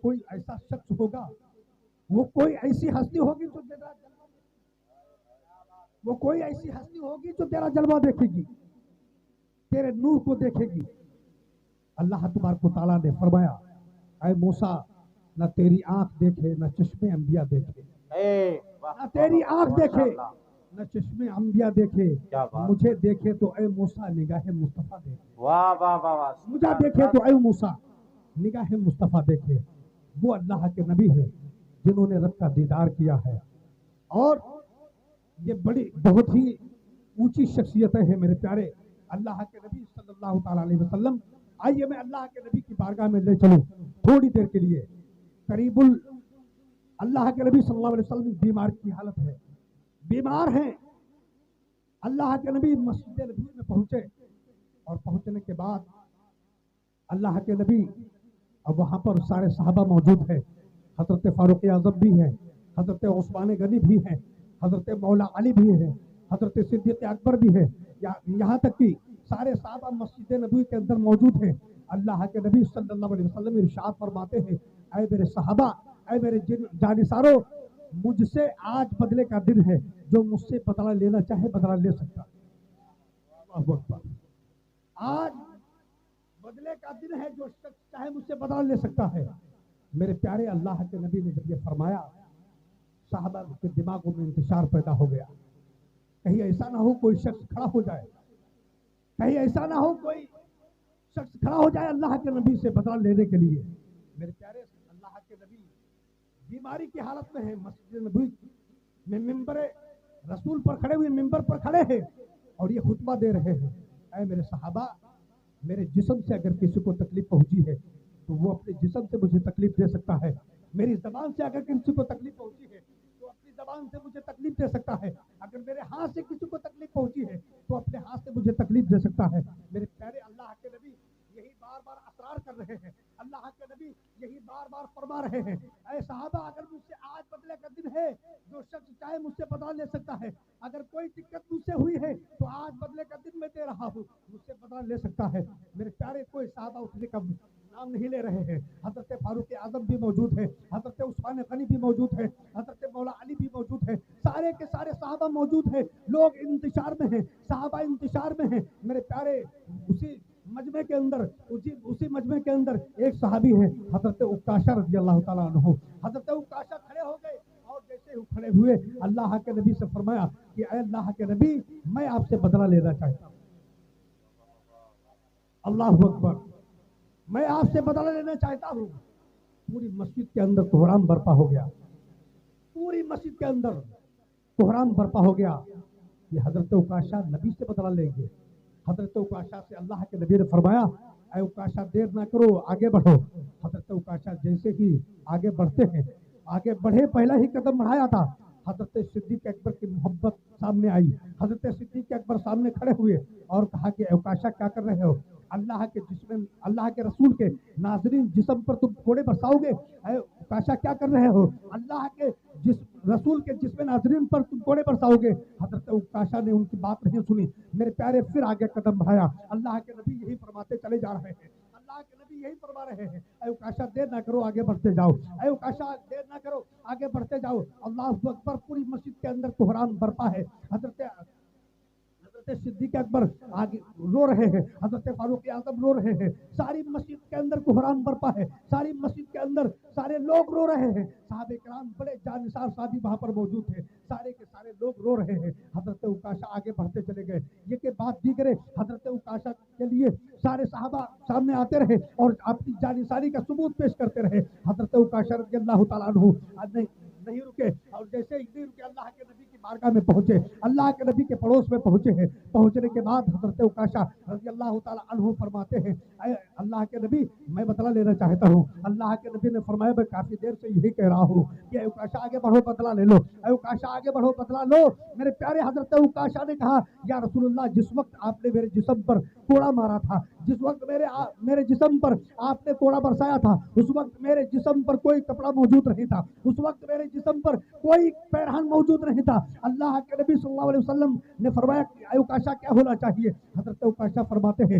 کوئی ایسا شخص ہوگا، وہ کوئی ایسی ہستی ہوگی جو تیرا جلوہ وہ کوئی ایسی ہستی ہوگی جو تیرا جلوہ دیکھے گی، تیرے نور کو دیکھے گی۔ اللہ تبارک و تعالیٰ نے فرمایا اے موسیٰ، نہ تیری آنکھ دیکھے نہ چشمے انبیاء دیکھے، نہ تیری آنکھ دیکھے نہ چشمے انبیاء دیکھے، مجھے دیکھے تو اے موسیٰ نگاہ مصطفیٰ دیکھے، واہ واہ واہ واہ، مجھے دیکھے تو اے موسیٰ نگاہ مصطفیٰ دیکھے۔ وہ اللہ کے نبی ہیں جنہوں نے رب کا دیدار کیا ہے، اور یہ بڑی بہت ہی اونچی شخصیتیں ہیں میرے پیارے اللہ کے نبی صلی اللہ تعالیٰ علیہ وسلم۔ آئیے میں اللہ کے نبی کی بارگاہ میں لے چلوں تھوڑی دیر کے لیے۔ قریب اللہ کے نبی صلی اللہ علیہ وسلم بیمار کی حالت ہے، بیمار ہیں۔ اللہ کے نبی مسجد نبوی میں پہنچے، اور پہنچنے کے بعد اللہ کے نبی، اب وہاں پر سارے صحابہ موجود ہیں، حضرت فاروق اعظم بھی ہیں، حضرت عثمان غنی بھی ہیں، حضرت مولا علی بھی ہیں، حضرت صدیق اکبر بھی ہیں، یہاں تک کہ سارے صحابہ مسجد نبوی کے اندر موجود ہیں۔ اللہ کے نبی صلی اللہ علیہ وسلم ارشاد فرماتے ہیں اے میرے صحابہ، اے میرے جانثاروں، مجھ سے آج بدلے کا دن ہے، جو مجھ سے بدلہ لینا چاہے بدلہ لے سکتا۔ اللہ اکبر، آج بدلے کا دن ہے، جو شخص چاہے مجھ سے بدلہ لے سکتا ہے۔ میرے پیارے اللہ کے نبی نے جب یہ فرمایا، صحابہ کے دماغوں میں انتشار پیدا ہو گیا، کہیں ایسا نہ ہو کوئی شخص کھڑا ہو جائے، کہیں ایسا نہ ہو کوئی شخص کھڑا ہو جائے اللہ کے نبی سے بدلہ لینے کے لیے۔ میرے پیارے اللہ کے نبی بیماری کی حالت میں ہیں، مسجد نبوی میں ممبر رسول پر کھڑے ہوئے، ممبر پر کھڑے ہیں اور یہ خطبہ دے رہے ہیں اے میرے صحابہ، میرے جسم سے اگر کسی کو تکلیف پہنچی ہے تو وہ اپنے جسم سے مجھے تکلیف دے سکتا ہے، میری زبان سے اگر کسی کو تکلیف پہنچی ہے تو اپنی زبان سے مجھے تکلیف دے سکتا ہے، اگر میرے ہاتھ سے کسی کو تکلیف پہنچی ہے تو اپنے ہاتھ سے مجھے تکلیف دے سکتا ہے۔ میرے پیارے اللہ کے نبی یہی بار بار اصرار کر رہے ہیں، اللہ کے نبی یہی بار بار فرما رہے ہیں اے صحابہ، اگر مجھ سے آج بدلے کا دن ہے، جو شخص چاہے مجھ سے بدلہ لے سکتا ہے، اگر کوئی دقت مجھ سے ہوئی ہے تو آج بدلے کا دن میں دے رہا ہوں، مجھ سے بدلہ لے سکتا ہے۔ میرے پیارے کوئی صحابہ اٹھنے کا نام نہیں لے رہے ہیں، حضرت فاروق اعظم بھی موجود ہے، حضرت عثمان غنی بھی موجود ہے، حضرت مولا علی بھی موجود ہے، سارے کے سارے صحابہ موجود ہیں، لوگ انتشار میں ہیں، صحابہ انتشار میں ہیں۔ میرے پیارے اسی مجمع کے اندر ایک صحابی ہے حضرت عکاشہ رضی اللہ تعالیٰ عنہ، حضرت عکاشہ کھڑے ہو گئے اور جیسے ہی کھڑے ہوئے اللہ کے نبی سے فرمایا کہ اے اللہ کے نبی، میں آپ سے بدلہ لینا چاہتا ہوں۔ اللہ اکبر، میں آپ سے بدلہ لینا چاہتا ہوں۔ پوری مسجد کے اندر کوہرام برپا ہو گیا، پوری مسجد کے اندر کوہرام برپا ہو گیا کہ حضرت عکاشہ نبی سے بدلہ لیں گے۔ حضرت عکاشہ سے اللہ کے نبی نے فرمایا اے عکاشہ دیر نہ کرو، آگے بڑھو۔ حضرت عکاشہ جیسے ہی آگے بڑھتے ہیں، آگے بڑھے، پہلا ہی قدم بڑھایا تھا، حضرت صدیق اکبر کی محبت سامنے آئی۔ حضرت صدیق اکبر سامنے کھڑے ہوئے اور کہا کہ اے عکاشہ کیا کر رہے ہو؟ اللہ کے رسول کے ناظرین جسم پر تم کوڑے برساؤ گے؟ اے عکاشہ کیا کر رہے ہو؟ اللہ کے رسول کے جسم ناظرین پر تم کوڑے برساؤ گے؟ حضرت عکاشہ نے ان کی بات نہیں سنی، میرے پیارے پھر آگے قدم بڑھایا۔ اللہ کے نبی یہی فرماتے چلے جا رہے ہیں، اللہ کے نبی یہی فرما رہے ہیں اے عکاشہ دیر نہ کرو، آگے بڑھتے جاؤ، اے عکاشہ دیر نہ کرو، آگے بڑھتے جاؤ۔ اللہ اکبر، پوری مسجد کے اندر کوہرام برپا ہے۔ حضرت صدیق اکبر آگے رو رہے ہیں، حضرت فاروق اعظم رو رہے ہیں، ساری مسجد کے اندر کوہرام برپا ہے، ساری مسجد کے اندر سارے لوگ رو رہے ہیں۔ صحابہ کرام بڑے جانثار صحابی وہاں پر موجود تھے، سارے کے سارے لوگ رو رہے ہیں۔ حضرت عکاشہ آگے بڑھتے چلے گئے، یہ کہ بات دیگرے حضرت عکاشہ کے لیے سارے صحابہ سامنے آتے رہے اور اپنی جانثاری کا ثبوت پیش کرتے رہے۔ حضرت عکاشہ رضی اللہ تعالیٰ عنہ نہیں رکے، اور جیسے ہی نہیں رکے اللہ کے نبی کی بارگاہ میں پہنچے، اللہ کے نبی کے پڑوس میں پہنچے ہیں۔ پہنچنے کے بعد حضرت عکاشہ رضی اللہ تعالیٰ عنہ فرماتے ہیں اے اللہ کے نبی، میں بدلہ لینا چاہتا ہوں۔ اللہ کے نبی نے فرمایا میں کافی دیر سے یہی کہہ رہا ہوں کہ اے عکاشہ آگے بڑھو، بدلہ لے لو، اے عکاشہ آگے بڑھو، بدلہ لو۔ میرے پیارے حضرت عکاشہ نے کہا یا رسول اللہ، جس وقت آپ نے میرے جسم پر کوڑا مارا تھا، جس وقت میرے جسم پر آپ نے کوڑا برسایا تھا، اس وقت میرے جسم پر کوئی کپڑا موجود نہیں تھا، اس وقت میرے جسم پر کوئی پیرہن موجود نہیں تھا۔ اللہ کے نبی صلی اللہ علیہ وسلم نے فرمایا اے عکاشہ کیا ہونا چاہیے؟ حضرت عکاشہ فرماتے ہیں